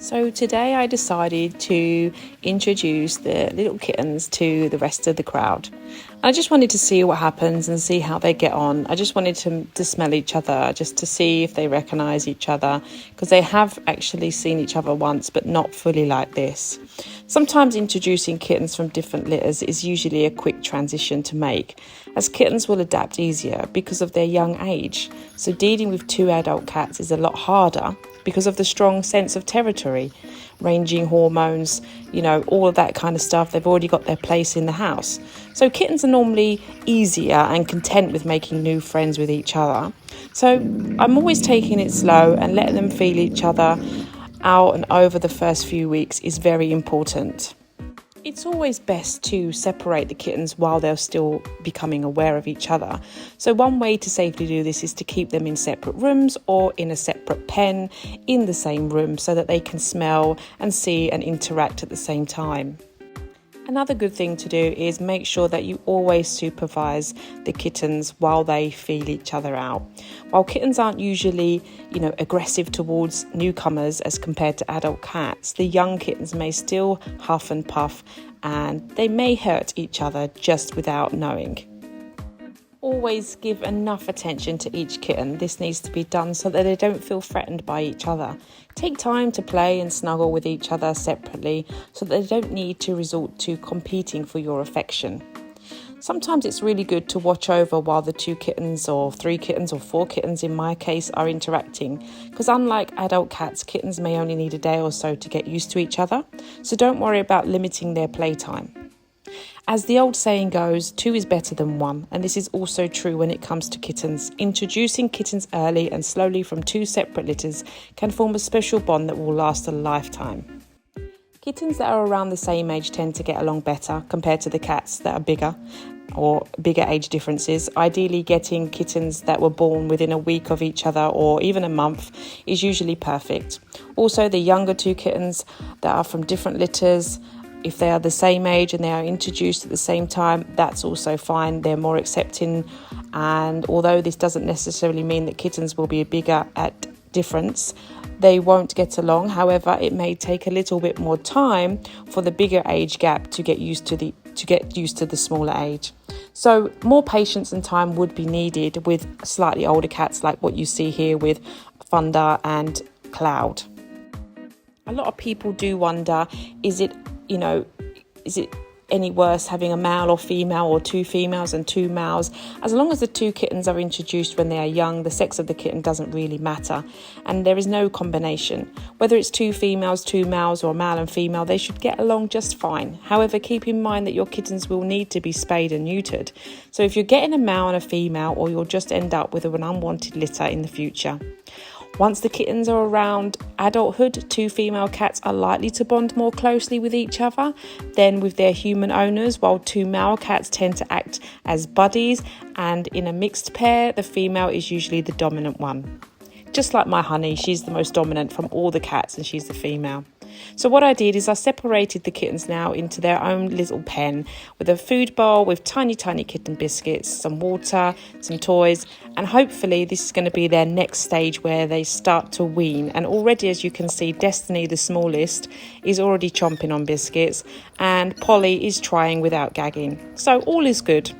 So today I decided to introduce the little kittens to the rest of the crowd. I just wanted to see what happens and see how they get on. I just wanted to smell each other, just to see if they recognise each other, because they have actually seen each other once, but not fully like this. Sometimes introducing kittens from different litters is usually a quick transition to make, as kittens will adapt easier because of their young age. So dealing with two adult cats is a lot harder because of the strong sense of territory, ranging hormones, all of that kind of stuff. They've already got their place in the house. So kittens are normally easier and content with making new friends with each other. So I'm always taking it slow and letting them feel each other out and over the first few weeks is very important. It's always best to separate the kittens while they're still becoming aware of each other. So one way to safely do this is to keep them in separate rooms or in a separate pen in the same room so that they can smell and see and interact at the same time. Another good thing to do is make sure that you always supervise the kittens while they feel each other out. While kittens aren't usually, aggressive towards newcomers as compared to adult cats, the young kittens may still huff and puff and they may hurt each other just without knowing. Always give enough attention to each kitten. This needs to be done so that they don't feel threatened by each other. Take time to play and snuggle with each other separately so that they don't need to resort to competing for your affection. Sometimes it's really good to watch over while the 2 kittens or 3 kittens or 4 kittens in my case are interacting, because unlike adult cats, kittens may only need a day or so to get used to each other, so don't worry about limiting their playtime. As the old saying goes, 2 is better than 1, and this is also true when it comes to kittens. Introducing kittens early and slowly from 2 separate litters can form a special bond that will last a lifetime. Kittens that are around the same age tend to get along better compared to the cats that are bigger or bigger age differences. Ideally, getting kittens that were born within a week of each other or even a month is usually perfect. Also, the younger 2 kittens that are from different litters, if they are the same age and they are introduced at the same time, that's also fine. They're more accepting, and although this doesn't necessarily mean that kittens will be bigger at difference, they won't get along. However, it may take a little bit more time for the bigger age gap to get used to the smaller age. So more patience and time would be needed with slightly older cats like what you see here with Thunder and Cloud. A lot of people do wonder, is it any worse having a male or female or 2 females and 2 males? As long as the 2 kittens are introduced when they are young, the sex of the kitten doesn't really matter, and there is no combination. Whether it's 2 females, 2 males, or male and female, they should get along just fine. However, keep in mind that your kittens will need to be spayed and neutered. So if you're getting a male and a female, or you'll just end up with an unwanted litter in the future. Once the kittens are around adulthood, 2 female cats are likely to bond more closely with each other than with their human owners, while 2 male cats tend to act as buddies, and in a mixed pair, the female is usually the dominant one. Just like my honey, she's the most dominant from all the cats and she's the female. So what I did is I separated the kittens now into their own little pen with a food bowl with tiny kitten biscuits, some water, some toys, and hopefully this is going to be their next stage where they start to wean. And already, as you can see, Destiny, the smallest, is already chomping on biscuits, and Polly is trying without gagging. So all is good.